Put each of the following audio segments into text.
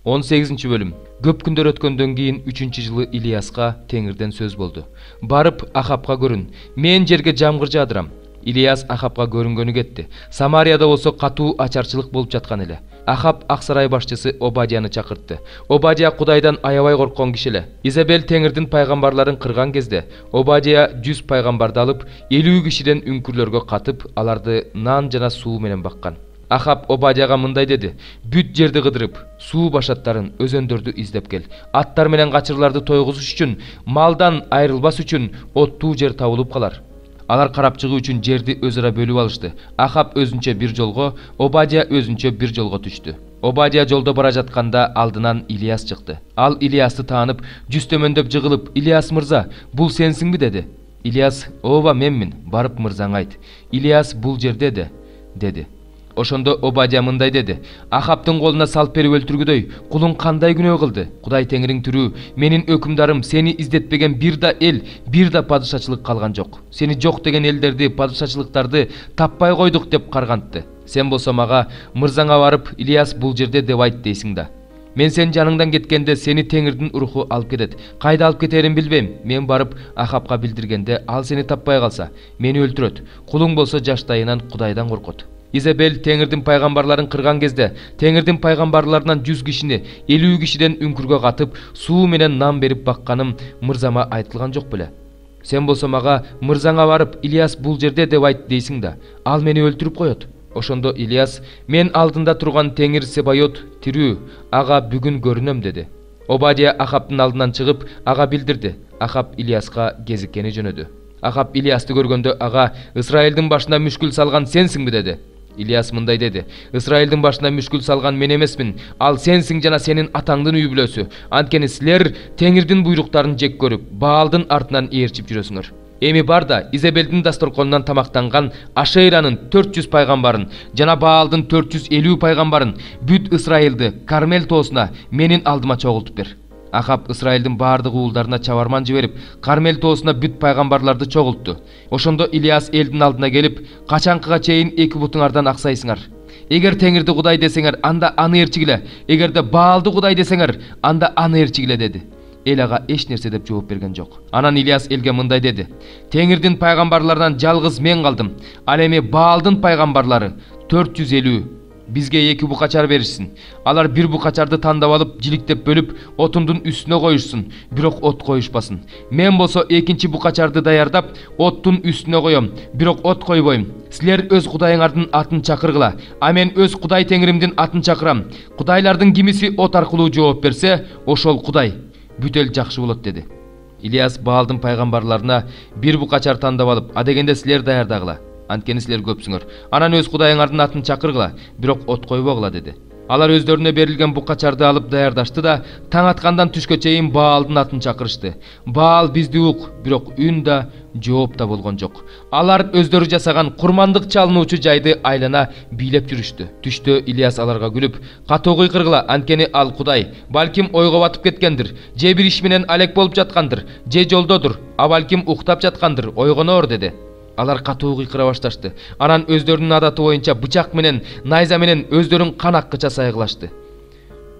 18 bölüm. Көп күндөр өткөндөн кийин 3-жылы Илияска Теңирден сөз болду. Барып Ахапка көрүн. Мен жерге жамгыр жаадырам. Илияс Ахапка көрүнгөнү кетти. Самарияда болсо катуу ачарчылык болуп жаткан эле. Ахап Аксарай башчысы Обадияны чакыртты. Обадия Кудайдан аябай корккон киши эле. Изабел Теңирдин пайгамбарларын кырган кезде Обадия 100 пайгамбарды алып, 50 кишиден үңкүрлөргө катып, аларды нан жана суу менен баккан. Ахап Обадияга мындай деди: "Бүт жерди кыдырып, суу башаттарын, өзөндөрдү издеп кел. Аттар менен качырларды тойгузуш үчүн, малдан айрылбас үчүн оттуу жер табылып калар." Алар карап чыгуу үчүн жерди өз ара бөлүп алышты. Ахап өзүнчө бир жолго, Обадия өзүнчө бир жолго түштү. Обадия жолдо бара жатканда алдынан Илияс чыкты. Ал Илиясты таанып, жүз төмөндөп жыгылып: "Илияс мырза, бул сенсиңби?" деди. Илияс: "Ооба, менмин, барып мырзаңа айт. Илияс бул жерде деди. Ошондо Обадия мындай деди: "Ахаптын колуна салып берип өлтүргүдөй, кулуң кандай күнөө кылды? Кудай Теңириң түрүү, менин өкүмдарым сени издетпеген бир да эл, бир да падышачылык калган жок. Сени жок деген элдерди, падышачылыктарды таппай койдук деп каргантты. Сен болсо мага: мырзаңа барып, Илияс бул жерде деп айт дейсиң да. Мен сен жаныңдан кеткенде сени Теңирдин руху алып кетет. Кайда алып кетерин билбейм. Мен барып Ахапка билдиргенде ал сени таппай калса, мени өлтүрөт. Кулуң болсо жаштайынан Кудайдан коркот." Изабел Теңирдин пайгамбарларын кырган кезде Теңирдин пайгамбарларынан 100 кишини 50 кишиден үңкүргө катып, суу менен нан берип бакканым мырзама айтылган жок беле? Сен болсо мага: мырзаңа барып, Илияс бул жерде деп айт дейсиң да, ал мени өлтүрүп коет. Ошондо Илияс: "Мен алдында турган Теңир Себайот тирүү, ага бүгүн көрүнөм" деди. Обадия Ахаптын алдынан чыгып, ага билдирди. Ахап Илияска кезиккени жөнөдү. Ахап Илиясты көргөндө ага: "Исраилдин башына мүшкүл салган сенсиңби?" деди. Илияс мындай деди: "Исраилдин башына мүшкүл салган мен эмесмин, ал сенсиң жана сенин атаңдын үй бүлөсү. Анткени силер Теңирдин буйруктарын жек көрүп, Баалдын артынан ээрчип жүрөсүңөр. Эми бар да Изабелдин дасторконунан тамактанган Ашейранын 400 пайгамбарын жана Баалдын 450 пайгамбарын, бүт Исраилди Кармел тоосуна менин алдыма чогултуп бер." Ахап Исраилдин бардык уулдарына чабарман жиберип, Кармел тоосуна бүт пайгамбарларды чогултту. Ошондо Илияс элдин алдына келип: "Качанкыга чейин эки бутуңардан аксайсыңар? Эгер Теңирди Кудай десеңер, анда аны ээрчигиле. Эгерде Баалды Кудай десеңер, анда аны ээрчигиле" деди. Эл ага эч нерсе деп жооп берген жок. Анан Илияс элге мындай деди: "Теңирдин пайгамбарларынан жалгыз мен калдым. Ал эми Баалдын пайгамбарлары 450 бизге эки букачар беришсин. Алар бир букачарды тандап алып, жиликтеп бөлүп, отундун үстүнө коюшсун, бирок от коюшпасын. Мен болсо экинчи букачарды даярдап, оттун үстүнө коем, бирок от койбойм. Силер өз кудайыңардын атын чакыргыла, а мен өз Кудай Теңиримдин атын чакырам. Кудайлардын кимиси от аркылуу жооп берсе, ошол Кудай. Бүт эл жакшы болот" деди. Илияс Баалдын пайгамбарларына: "Бир букачар тандап алып, адегенде силер даярдагыла. Анткени силер көпсүңөр. Анан өз кудайыңардын атын чакыргыла, бирок от койбогула" деди. Алар өздөрүнө берилген букачарды алып даярдашты да, таң аткандан түшкө чейин Баалдын атын чакырышты. Баал бизди ук, бирок үн да, жооп да болгон жок. Алар өздөрү жасаган курмандык чалынуучу жайды айлана бийлеп жүрүштү. Түштө Илияс аларга күлүп: "Катуу кыйкыргыла, анткени ал Кудай. Балким ойго батып кеткендир, же бир иш менен алек болуп жаткандыр, же жолдодур, а балким уктап жаткандыр, ойгоноор" деди. Алар катуу кыйкыра башташты. Анан өздөрүнүн адаты боюнча бычак менен, найза менен өздөрүн кан аккыча сайгылашты.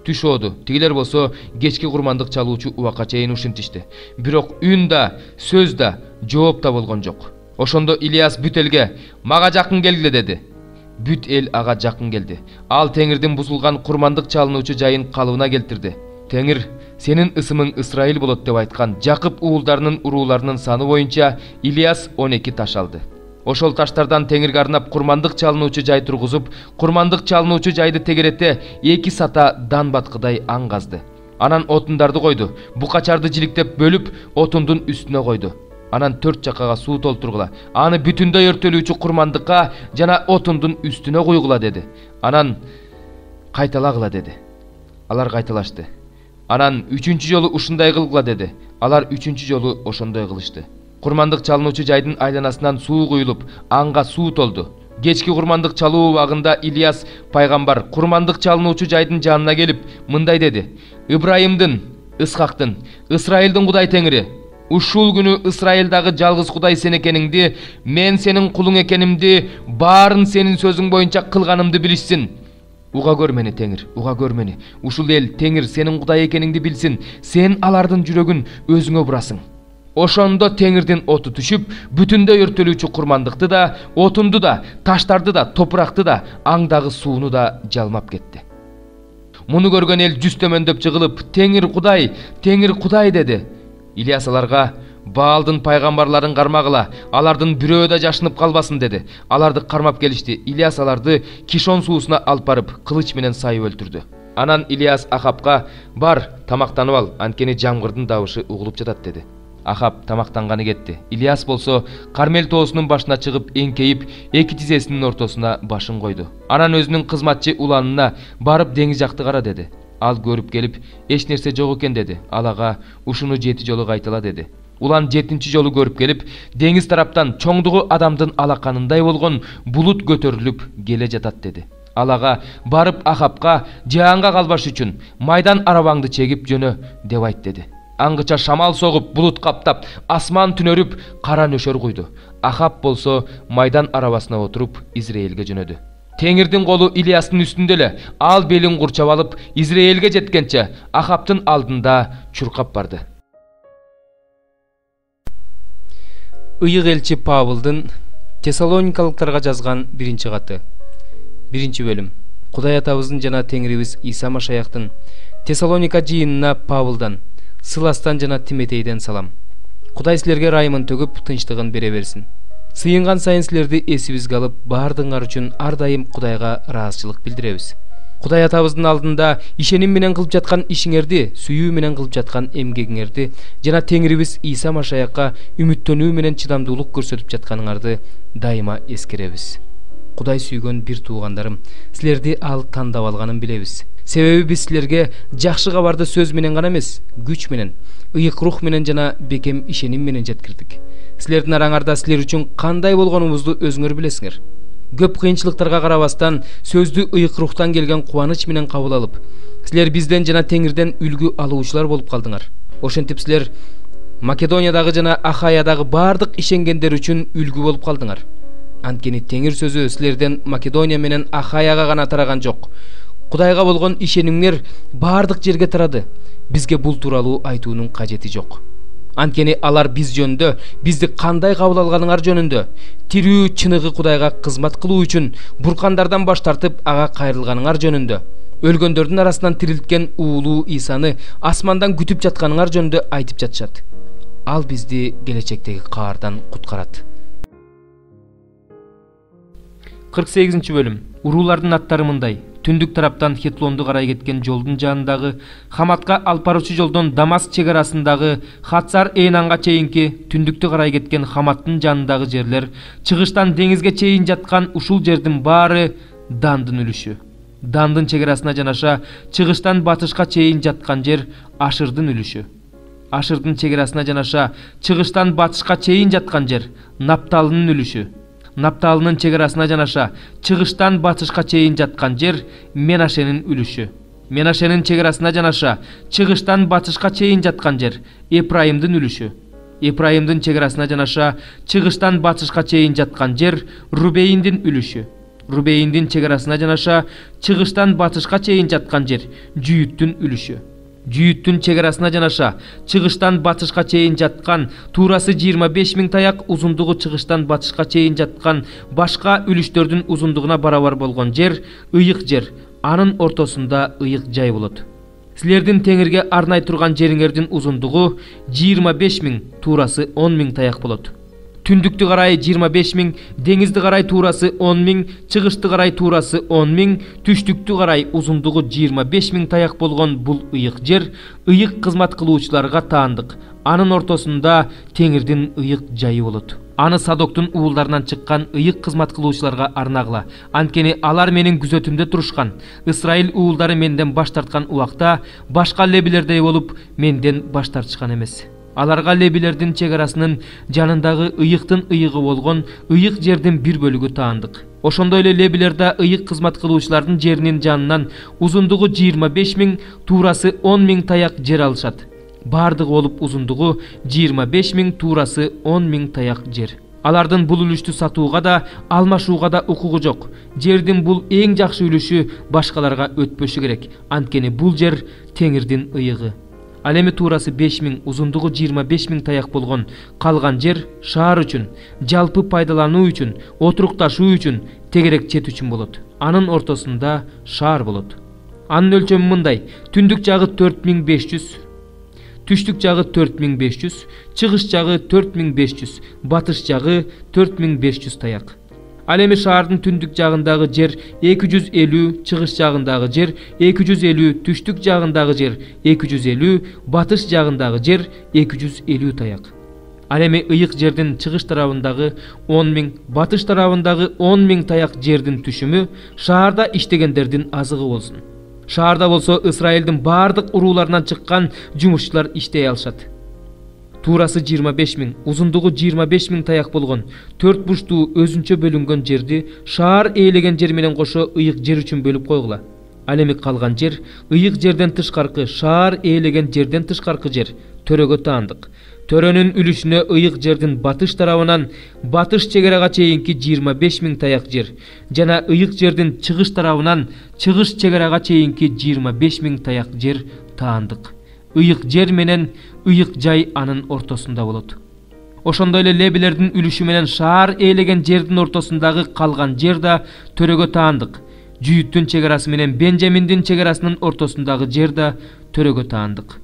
Түш ооду. Тигилер болсо кечки курмандык чалуучу убакка чейин ушинтишти. Бирок үн да, сөз да, жооп да болгон жок. Ошондо Илияс бүт элге: "Мага жакын келгиле" деди. Бүт эл ага жакын келди. Ал Теңирдин бузулган курмандык чалынуучу жайын калыбына келтирди. "Теңир, сенин ысымың Исраил болот" деп айткан Жакып уулдарынын урууларынын саны боюнча Илияс 12 таш алды. Ошол таштардан Теңирге арнап курмандык чалынуучу жай тургузуп, курмандык чалынуучу жайды тегерете 2 сата дан баткыдай аң казды. Анан отундарды койду. Букачарды жиликтеп бөлүп, отундун үстүнө койду. Анан 4 жаккага суу толтургула. Аны бүтүндөй өртөлүүчү курмандыкка жана отундун үстүнө куйгула деди. Анан кайталагыла деди. Алар кайталашты. Анан 3-чү жолу ушундай кылгыла деди. Алар 3-чү жолу ошондой кылышты. Курмандык чалынуучу жайдын айланасынан суу куюлуп, аңга суу толду. Кечки курмандык чалуу убагында Илияс пайгамбар курмандык чалынуучу жайдын жанына келип мындай деди: "Ибрайымдын, Исхактын, Исраилдин Кудай Теңири, ушул күнү Исраилдагы жалгыз Кудай сен экениңди, мен сенин кулуң экенимди, баарын сенин сөзүң боюнча кылганымды билишсин. Уга көр мени Теңир, уга көр мени. Ушул эл Теңир сенин Кудай экениңди билсин. Сен алардын жүрөгүн өзүңө бурасың. Ошондо Теңирдин оту түшүп, бүтүндөй өртөлүүчү курмандыкты да, отунду да, таштарды да, топуракты да, аңдагы сууну да жалмап кетти. Муну көргөн эл жүз төмөндөп жыгылып, Теңир Кудай деди. Ильяс аларга: Баалдын пайгамбарларын кармагыла, алардын бирөө да жашынып калбасын деди. Аларды кармап келишти. Ильяс аларды Кишон суусуна алып барып, кылыч менен сайып өлтүрдү. Анан Ильяс Ахапка: Бар, тамактанып ал, анткени жамгырдын дабышы угулуп жатат деди. Ахап тамактанганы кетти. Ильяс болсо Кармел тоосунун башына чыгып, эңкейип, эки тизесинин ортосуна башын койду. Анан өзүнүн кызматчы уланына: Барып деңиз жакты кара деди. Ал көрүп келип, эч нерсе жок экен деди. Ал ага: Ушуну 7 жолу кайтала деди. Улан 7-чи жолу көрүп келип, деңиз тараптан чоңдугу адамдын алаканындай болгон булут көтөрүлүп келе жатат деди. Ал ага: Барып Ахапка жаанга калбаш үчүн майдан арабаңды чегип жөнө деп айт деди. Аңгыча шамал согуп, булут каптап, асман түнөрүп, кара нөшөр куйду. Ахап болсо майдан арабасына отуруп Израилге жөнөдү. Теңирдин колу Ильястын үстүндө эле. Ал белин курчап алып, Израилге жеткенче Ахаптын алдында чуркап барды. Ыйык элчи Павылдын Тессалоникалыктарга жазган 1-каты. 1-бөлүм. Кудай атабыздын жана Теңирибиз Иса Машаяктын Тессалоника жыйынына Павылдан, Сыластан жана Тиметейден салам. Кудай силерге райымын төгүп, тынчтыгын бере берсин. Сыйынган сайын силерди эсибизге алып, баардыгыңар үчүн ар дайым Кудайга ыраазычылык билдиребиз. Кудай атабыздын алдында ишеним менен кылып жаткан ишиңерди, сүйүү менен кылып жаткан эмгегиңерди жана Теңирибиз Иса Машаякка үмүттөнүү менен чыдамдуулук көрсөтүп жатканыңарды дайыма эскеребиз. Кудай сүйгөн бир туугандарым, силерди ал тандап алганын билебиз. Себеби биз силерге жакшы кабарды сөз менен гана эмес, күч менен, ыйык рух менен жана бекем ишеним менен жеткирдик. Силердин араңарда силер үчүн кандай болгонубузду өзүңөр билесиңер. Көп кыйынчылыктарга карабастан сөздү ыйык рухтан келген кубаныч менен кабыл алып, силер бизден жана Теңирден үлгү алуучулар болуп калдыңар. Ошентип силер Македониядагы жана Ахаядагы бардык ишенгендер үчүн үлгү болуп калдыңар. Анткени Теңир сөзү силерден Македония менен Ахаяга гана тараган жок. Кудайга болгон ишенимиңер бардык жерге тарады. Бизге бул тууралуу айтуунун кажети жок. Анткени алар биз жөнүндө, бизди кандай кабыл алганыңар жөнүндө, тирүү чыныгы Кудайга кызмат кылуу үчүн буркандардан баш тартып ага кайрылганыңар жөнүндө, өлгөндөрдүн арасынан тирилткен уулуу Исаны асмандан күтүп жатканыңар жөнүндө айтып жатышат. Ал бизди келечектеги каардан куткарат. 48-бөлүм. Уруулардын аттары мындай: түндүк тараптан Хетлонду карай кеткен жолдун жанындагы, Хаматка алып баруучу жолдон Дамаск чегарасындагы, Хатсар Эйнанга чейинки, түндүктү карай кеткен Хаматтын жанындагы жерлер, чыгыштан деңизге чейин жаткан ушул жердин баары Дандын үлүшү. Дандын чегарасына жанаша чыгыштан батышка чейин жаткан жер Ашырдын үлүшү. Ашырдын чегарасына жанаша чыгыштан батышка чейин жаткан жер Напталынын үлүшү. Напталынын чегарасына жанаша чыгыштан батышка чейин жаткан жер Менашенин үлүшү. Менашенин чегарасына жанаша чыгыштан батышка чейин жаткан жер Эпрайымдын үлүшү. Эпрайымдын чегарасына жанаша чыгыштан батышка чейин жаткан жер Рубейиндин үлүшү. Рубейиндин чегарасына жанаша чыгыштан батышка чейин жаткан жер Жүйүттүн үлүшү. Жүйүттүн чегарасына жанаша чыгыштан батышка чейин жаткан, туурасы 25 000 таяк, узундугу чыгыштан батышка чейин жаткан башка үлүштөрдүн узундугуна барабар болгон жер ыйык жер, анын ортосунда ыйык жай болот. Силердин Теңирге арнай турган жериңердин узундугу 25 000, туурасы 10 000 таяк болот. Түндүктү карай 25 000, деңизди карай туурасы 10 000, чыгышты карай туурасы 10 000, түштүктү карай узундугу 25 000 таяк болгон бул ыйык жер ыйык кызмат кылуучуларга таандык. Анын ортосунда Теңирдин ыйык жайы болот. Аны Садоктун уулдарынан чыккан ыйык кызмат кылуучуларга арнагыла. Анткени алар менин күзөтүмдө турушкан. Исраил уулдары менден баш тарткан убакта башка лебилердей болуп менден баш тартышкан эмес. Аларга лебилердин чегарасынын жанындагы ыйыктын ыйыгы болгон ыйык жердин бир бөлүгү таандык. Ошондой эле лебилерде ыйык кызмат кылуучулардын жеринин жанынан узундугу 25 000, туурасы 10 000 таяк жер алышат. Бардыгы болуп узундугу 25 000, туурасы 10 000 таяк жер. Алардын бул үлүштү сатууга да, алмашууга да укугу жок. Жердин бул эң жакшы үлүшү башкаларга өтпөшү керек. Анткени бул жер теңирдин ыйыгы. Ал эми туурасы 5000, узундугу 25000 таяк болгон калган жер шаар үчүн, жалпы пайдалануу үчүн, отурукташуу үчүн, тегерек чет үчүн болот. Анын ортосунда шаар болот. Анын өлчөмү мындай: түндүк жагы 4500, түштүк жагы 4500, чыгыш жагы 4500, батыш жагы 4500 таяк. Ал эми шаардын түндүк жагындагы жер 250, чыгыш жагындагы жер 250, түштүк жагындагы жер 250, батыш жагындагы жер 250 таяк. Ал эми ыйык жердин чыгыш тарабындагы 10.000, батыш тарабындагы 10.000 таяк жердин түшүмү шаарда иштегендердин азыгы болсун. Шаарда болсо Исраилдин бардык урууларынан чыккан жумушчулар иштей алышат. Туурасы 25000, узундугу 25000 таяк болгон 4 бурчтуу өзүнчө бөлүнгөн жерди шаар ээлеген жер менен кошо ыйык жер үчүн бөлүп койгула. Ал эми калган жер ыйык жерден тышкаркы, шаар ээлеген жерден тышкаркы жер төрөгө таандык. Төрөнүн үлүшүнө ыйык жердин батыш тарабынан батыш чегерага чейинки 25000 таяк жер жана ыйык жердин чыгыш тарабынан чыгыш чегерага чейинки 25000 таяк жер таандык. Ыйык жер менен ыйык жай анын ортосунда болот. Ошондой эле лебилердин үлүшү менен шаар ээлеген жердин ортосундагы калган жер да төрөгө таандык. Жүйүттүн чегерасы менен Бенжаминдин чегерасынын ортосундагы жер да төрөгө таандык.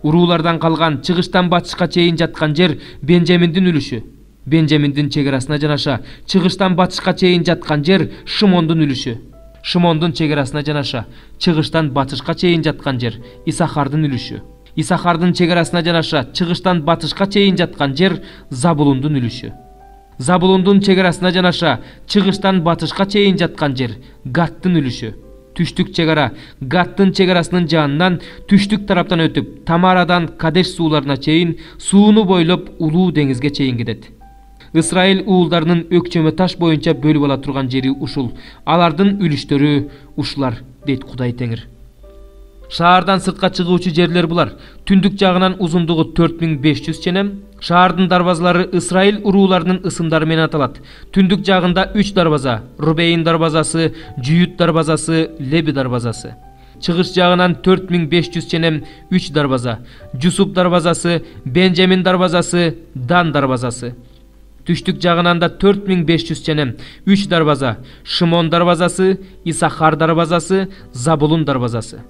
Уруулардан калган чыгыштан батышка чейин жаткан жер Бенжаминдин үлүшү. Бенжаминдин чегерасына жанаша чыгыштан батышка чейин жаткан жер Шымондун үлүшү. Шымондун чегерасына жанаша чыгыштан батышка чейин жаткан жер Исахардын үлүшү. Исахардын чегерасына жанаша чыгыштан батышка чейин жаткан жер Забулундун үлүшү. Забулундун чегерасына жанаша чыгыштан батышка чейин жаткан жер Гаттын үлүшү. Түштүк чегара Гаттын чегерасынын жанынан түштүк тараптан өтүп, Тамарадан Кадеш сууларына чейин сууну бойлоп Улуу деңизге чейин кетет. Исраил уулдарынын өкчөмө таш боюнча бөлүп ала турган жери ушул. Алардын үлүштөрү ушулар, дейт Кудай Теңир. Шаардан сыртка чыгуучу жерлер булар. Түндүк жагынан узундугу 4500 ченем. Шаардын дарбазалары Исраил урууларынын ысымдары менен аталат. Түндүк жагында 3 дарбаза: Рубейн дарбазасы, Жүйүт дарбазасы, Леби дарбазасы. Чыгыш жагынан 4500 ченем 3 дарбаза: Жусуп дарбазасы, Бенжамин дарбазасы, Дан дарбазасы. Түштүк жагынан да 4500 ченем 3 дарбаза: Шымон дарбазасы, Исахар дарбазасы, Забулун дарбазасы.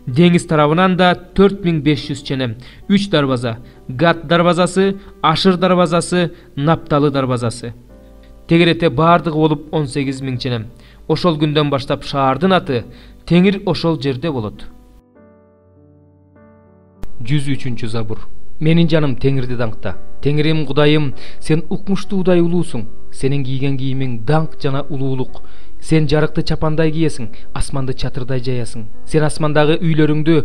Деңиз тарабынан да 4500 ченем 3 дарбаза: Гат дарбазасы, Ашыр дарбазасы, Напталы дарбазасы. Тегерете бардыгы болуп 18000 ченем. Ошол күндөн баштап шаардын аты Теңир ошол жерде болот. 103-чү забур. Менин жаным Теңирди даңкта. Теңирим, Кудайым, сен укмуштуудай улуусуң. Сенин кийген кийимиң даңк жана улуулук. Сен жарыкты чапандай кийесиң, асманды чатырдай жаясың. Сен асмандагы үйлөрүңдү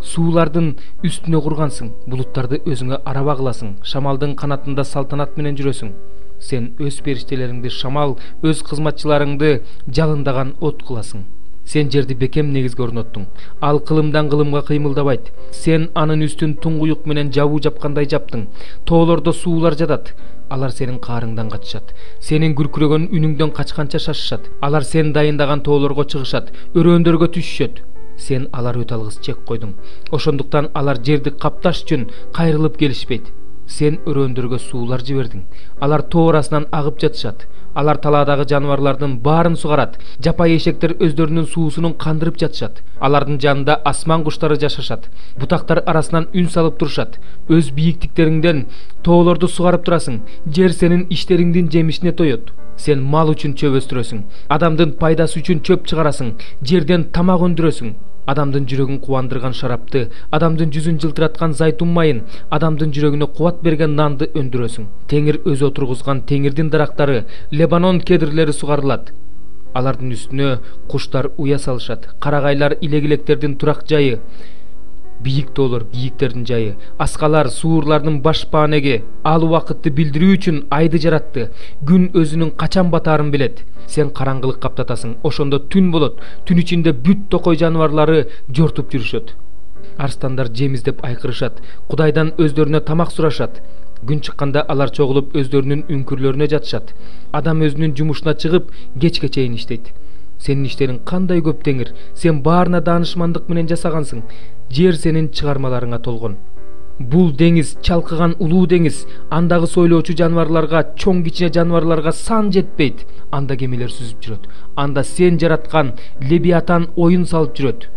суулардын үстүнө кургансың, булуттарды өзүңө араба кыласың, шамалдын канатында салтанат менен жүрөсүң. Сен өз периштелериңди шамал, өз кызматчыларыңды жалындаган от кыласың. Сен жерди бекем негизге орноттуң. Ал кылымдан кылымга кыймылдабайт. Сен анын үстүн туңгуюк менен жабуу жапкандай жаптың. Тоолордо суулар жатат. Алар сенин каарыңдан качышат. Сенин күркүрөгөн үнүңдөн качканча шашышат. Алар сен дайындаган тоолорго чыгышат, өрөөндөргө түшүшөт. Сен алар өтө алгыс чек койдуң. Ошондуктан алар жерди капташ үчүн кайрылып келишпейт. Сен өрөөндөргө суулар жибердиң. Алар тоо арасынан агып жатышат. Алар талаадагы жаныбарлардын баарын сугарат. Жапай эшектер өздөрүнүн суусунун кандырып жатышат. Алардын жанында асман куштары жашашат. Бутактар арасынан үн салып турушат. Өз бийиктиктериңден тоолорду сугарып турасың. Жер сенин иштериңдин жемишине тоет. Сен мал үчүн чөп өстүрөсүң. Адамдын пайдасы үчүн чөп чыгарасың. Жерден тамак өндүрөсүң. Адамдын жүрөгүн кубандырган шарапты, адамдын жүзүн жылтыраткан зайтун майын, адамдын жүрөгүнө кубат берген нанды өндүрөсүң. Теңир өзү отургузган Теңирдин дарактары, Лебанон кедрлери сугарылат. Алардын үстүнө куштар уя салышат. Карагайлар илек-илектердин турак жайы, бийик тоолор кийиктердин жайы, аскалар суурлардын баш паанеги. Ал убакытты билдирүү үчүн айды жаратты. Күн өзүнүн качан батаарын билет. Сен караңгылык каптатасың. Ошондо түн болот. Түн ичинде бүт токой жаныбарлары жортуп жүрүшөт. Арстандар жем издеп айкырышат. Кудайдан өздөрүнө тамак сурашат. Күн чыкканда алар чогулуп өздөрүнүн үңкүрлөрүнө жатышат. Адам өзүнүн жумушуна чыгып кечке чейин иштейт. Сенин иштериң кандай көп теңир, сен баарына даанышмандык менен жасагансың. Жер сенин чыгармаларыңа толгон. Бул деңиз чалкыган улуу деңиз, андагы сойлоочу жаныбарларга, чоң кичине жаныбарларга сан жетпейт. Анда кемелер сүзүп жүрөт. Анда сен жараткан Левиатан оюн салып жүрөт.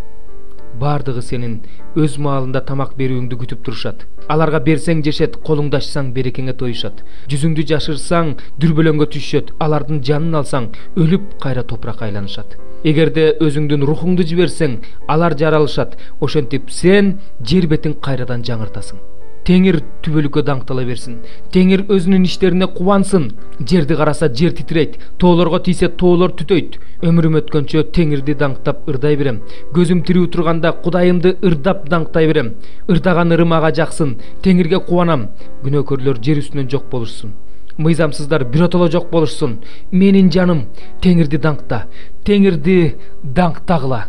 Бардыгы сенин өз маалында тамак берүүңдү күтүп турушат. Аларга берсең жешет, колуңду ачсаң берекеңе тоюшат. Жүзүңдү жашырсаң дүрбөлөңгө түшөт, алардын жанын алсаң өлүп кайра топуракка айланышат. Эгерде өзүңдүн рухуңду жиберсең, алар жаралышат. Ошентип сен жер бетин кайрадан жаңыртасың. Теңир түбөлүккө даңктала берсин. Теңир өзүнүн иштерине кубансын. Жерди караса жер титирейт, тоолорго тийсе тоолор түтөйт. Өмүрүм өткөнчө теңирди даңктап ырдай берем. Көзүм тирүү турганда Кудайымды ырдап даңктай берем. Ырдаган ырым ага жаксын. Теңирге кубанам. Күнөөкөрлөр жер үстүнөн жок болушсун. Мыйзамсыздар биротоло жок болушсун. Менин жаным, теңирди даңкта. Теңирди даңктагыла.